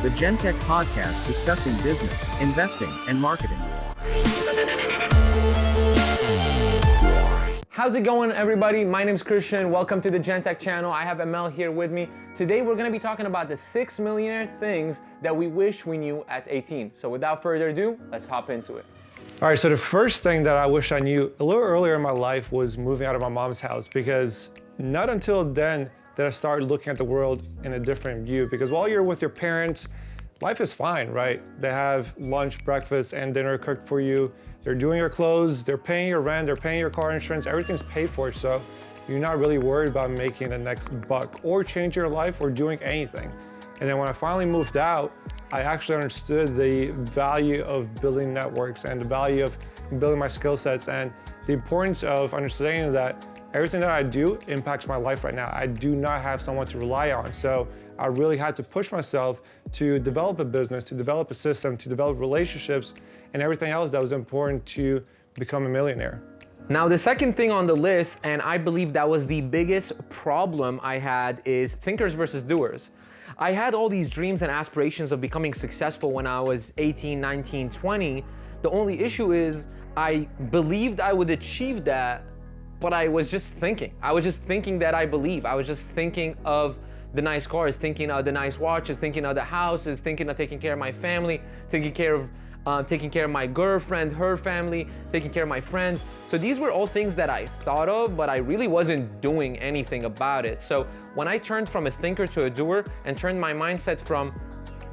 the GenTech podcast discussing business, investing, and marketing. How's it going, everybody? My name's Christian. Welcome to the GenTech channel. I have ML here with me. Today, we're gonna be talking about the 6 millionaire things that we wish we knew at 18. So without further ado, let's hop into it. All right, so the first thing that I wish I knew a little earlier in my life was moving out of my mom's house, because not until then did I start looking at the world in a different view. Because while you're with your parents, life is fine, right? They have lunch, breakfast, and dinner cooked for you. They're doing your clothes, they're paying your rent, they're paying your car insurance, everything's paid for, so you're not really worried about making the next buck or changing your life or doing anything. And then when I finally moved out, I actually understood the value of building networks and the value of building my skill sets and the importance of understanding that everything that I do impacts my life right now. I do not have someone to rely on. So I really had to push myself to develop a business, to develop a system, to develop relationships, and everything else that was important to become a millionaire. Now, the second thing on the list, and I believe that was the biggest problem I had, is thinkers versus doers. I had all these dreams and aspirations of becoming successful when I was 18, 19, 20. The only issue is I believed I would achieve that, but I was just thinking. I was just thinking that I believe. I was just thinking of the nice cars, thinking of the nice watches, thinking of the houses, thinking of taking care of my family, taking care of my girlfriend, her family, taking care of my friends. So these were all things that I thought of, but I really wasn't doing anything about it. So when I turned from a thinker to a doer and turned my mindset from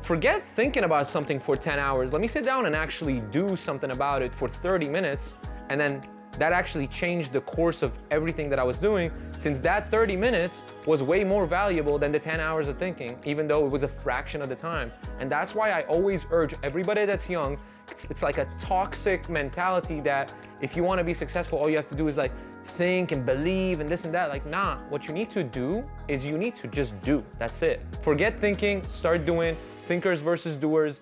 forget thinking about something for 10 hours, let me sit down and actually do something about it for 30 minutes, and then that actually changed the course of everything that I was doing, since that 30 minutes was way more valuable than the 10 hours of thinking, even though it was a fraction of the time. And that's why I always urge everybody that's young, it's like a toxic mentality that if you want to be successful, all you have to do is like think and believe and this and that. Like, nah, what you need to do is you need to just do. That's it. Forget thinking, start doing. Thinkers versus doers,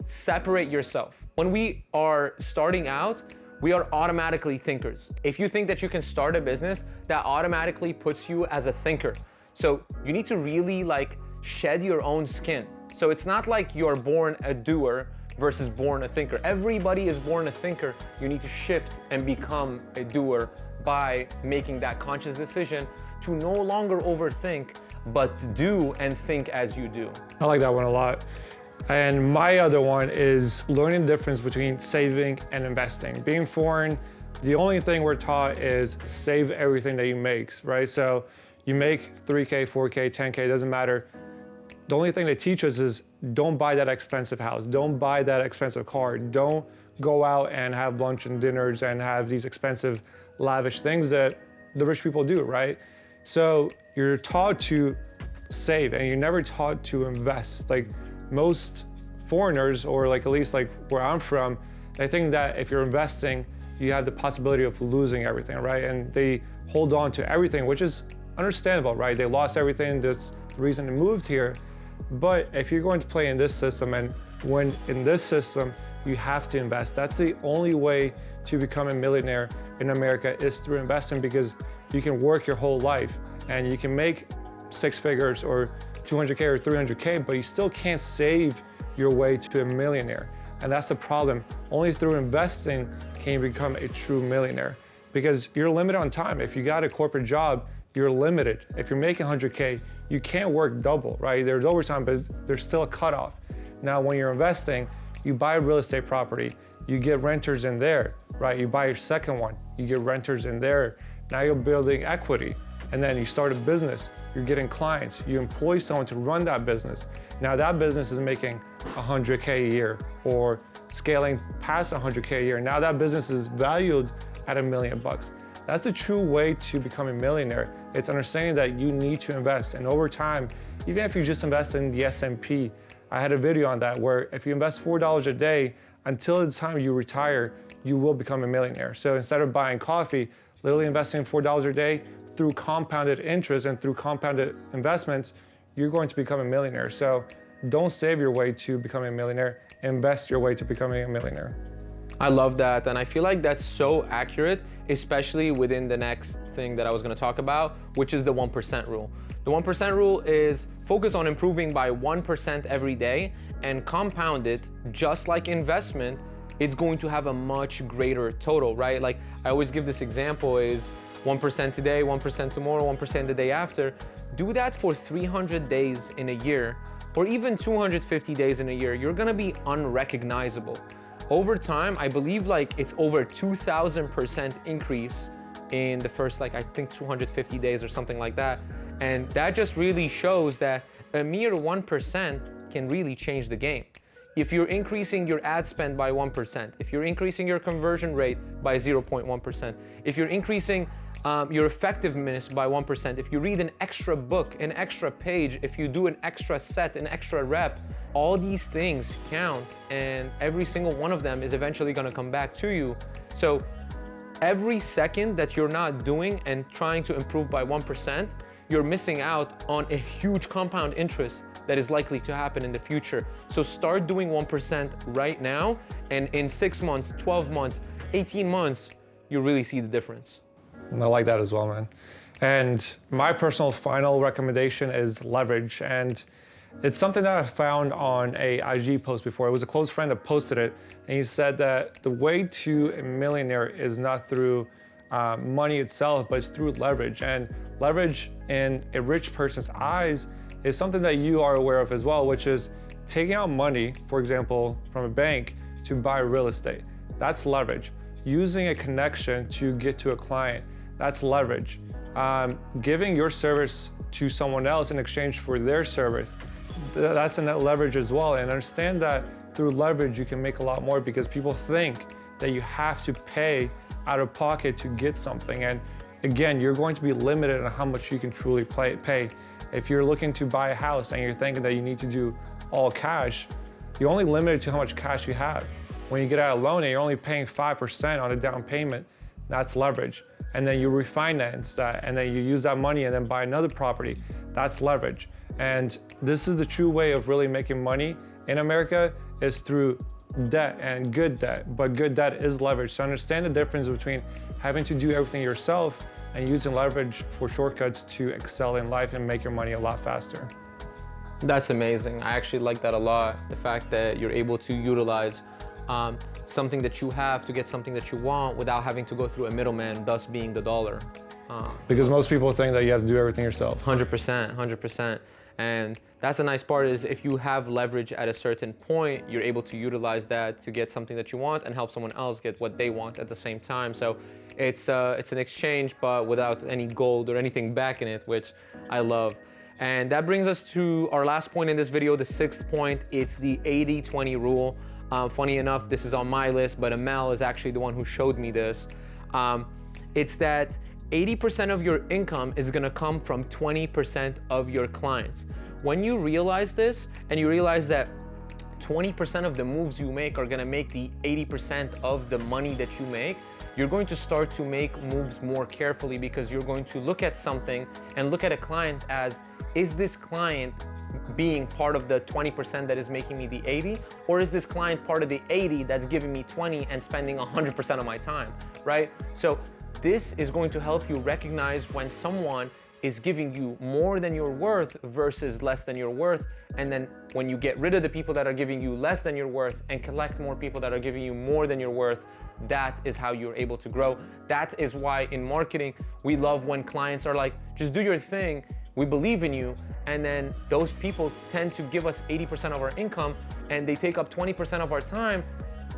separate yourself. When we are starting out, we are automatically thinkers. If you think that you can start a business, that automatically puts you as a thinker. So you need to really like shed your own skin. So it's not like you're born a doer versus born a thinker. Everybody is born a thinker. You need to shift and become a doer by making that conscious decision to no longer overthink, but do and think as you do. I like that one a lot. And my other one is learning the difference between saving and investing. Being foreign, the only thing we're taught is save everything that you make, right? So you make 3K, 4K, 10K, doesn't matter. The only thing they teach us is don't buy that expensive house, don't buy that expensive car, don't go out and have lunch and dinners and have these expensive, lavish things that the rich people do, right? So you're taught to save and you're never taught to invest. Like most foreigners, or like at least like where I'm from, they think that if you're investing, you have the possibility of losing everything, right? And they hold on to everything, which is understandable, right? They lost everything, that's the reason they moved here. But if you're going to play in this system and win in this system, you have to invest. That's the only way to become a millionaire in America, is through investing, because you can work your whole life and you can make 6 figures or 200K or 300K, but you still can't save your way to a millionaire. And that's the problem. Only through investing can you become a true millionaire, because you're limited on time. If you got a corporate job, you're limited. If you're making 100K, you can't work double, right? There's overtime, but there's still a cutoff. Now, when you're investing, you buy a real estate property, you get renters in there, right? You buy your second one, you get renters in there. Now you're building equity. And then you start a business, you're getting clients, you employ someone to run that business. Now that business is making 100K a year or scaling past 100K a year. Now that business is valued at $1 million. That's the true way to become a millionaire. It's understanding that you need to invest. And over time, even if you just invest in the S&P, I had a video on that where if you invest $4 a day, until the time you retire, you will become a millionaire. So instead of buying coffee, literally investing $4 a day, through compounded interest and through compounded investments, you're going to become a millionaire. So don't save your way to becoming a millionaire, invest your way to becoming a millionaire. I love that, and I feel like that's so accurate, especially within the next thing that I was gonna talk about, which is the 1% rule. The 1% rule is focus on improving by 1% every day and compound it. Just like investment, it's going to have a much greater total, right? Like I always give this example is 1% today, 1% tomorrow, 1% the day after. Do that for 300 days in a year, or even 250 days in a year. You're gonna be unrecognizable. Over time, I believe like it's over 2,000% increase in the first, like I think 250 days or something like that. And that just really shows that a mere 1% can really change the game. If you're increasing your ad spend by 1%, if you're increasing your conversion rate by 0.1%, if you're increasing your effectiveness by 1%, if you read an extra book, an extra page, if you do an extra set, an extra rep, all these things count, and every single one of them is eventually gonna come back to you. So every second that you're not doing and trying to improve by 1%, you're missing out on a huge compound interest that is likely to happen in the future. So start doing 1% right now, and in 6 months, 12 months, 18 months, you'll really see the difference. I like that as well, man. And my personal final recommendation is leverage. And it's something that I found on a IG post before. It was a close friend that posted it, and he said that the way to a millionaire is not through money itself, but it's through leverage. And leverage in a rich person's eyes is something that you are aware of as well, which is taking out money, for example, from a bank to buy real estate. That's leverage. Using a connection to get to a client, that's leverage. Giving your service to someone else in exchange for their service, that's a net leverage as well. And understand that through leverage, you can make a lot more, because people think that you have to pay out of pocket to get something. And again, you're going to be limited on how much you can truly pay. If you're looking to buy a house and you're thinking that you need to do all cash, you're only limited to how much cash you have. When you get out a loan and you're only paying 5% on a down payment, that's leverage. And then you refinance that, and then you use that money and then buy another property, that's leverage. And this is the true way of really making money in America, is through debt, and good debt, but good debt is leverage. So understand the difference between having to do everything yourself and using leverage for shortcuts to excel in life and make your money a lot faster. That's amazing. I actually like that a lot. The fact that you're able to utilize something that you have to get something that you want without having to go through a middleman, thus being the dollar. Because most people think that you have to do everything yourself. 100%, 100%. And that's the nice part, is if you have leverage at a certain point, you're able to utilize that to get something that you want and help someone else get what they want at the same time. So it's an exchange, but without any gold or anything back in it, which I love. And that brings us to our last point in this video, the 6th point. It's the 80-20 rule. Funny enough, this is on my list, but Amel is actually the one who showed me this. It's that 80% of your income is gonna come from 20% of your clients. When you realize this, and you realize that 20% of the moves you make are gonna make the 80% of the money that you make, you're going to start to make moves more carefully, because you're going to look at something and look at a client as, is this client being part of the 20% that is making me the 80, or is this client part of the 80 that's giving me 20 and spending 100% of my time, right? So this is going to help you recognize when someone is giving you more than you're worth versus less than you're worth. And then when you get rid of the people that are giving you less than you're worth and collect more people that are giving you more than you're worth, that is how you're able to grow. That is why in marketing, we love when clients are like, just do your thing, we believe in you. And then those people tend to give us 80% of our income, and they take up 20% of our time.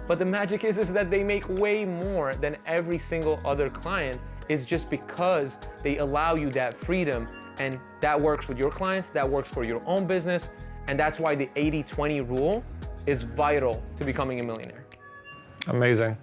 But the magic is that they make way more than every single other client, is just because they allow you that freedom. And that works with your clients, that works for your own business. And that's why the 80-20 rule is vital to becoming a millionaire. Amazing.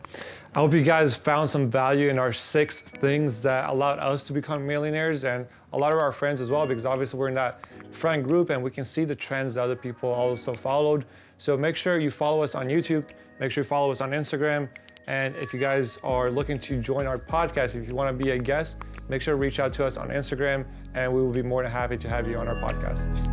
I hope you guys found some value in our 6 things that allowed us to become millionaires, and a lot of our friends as well, because obviously we're in that friend group and we can see the trends that other people also followed. So make sure you follow us on YouTube, make sure you follow us on Instagram. And if you guys are looking to join our podcast, if you want to be a guest, make sure to reach out to us on Instagram, and we will be more than happy to have you on our podcast.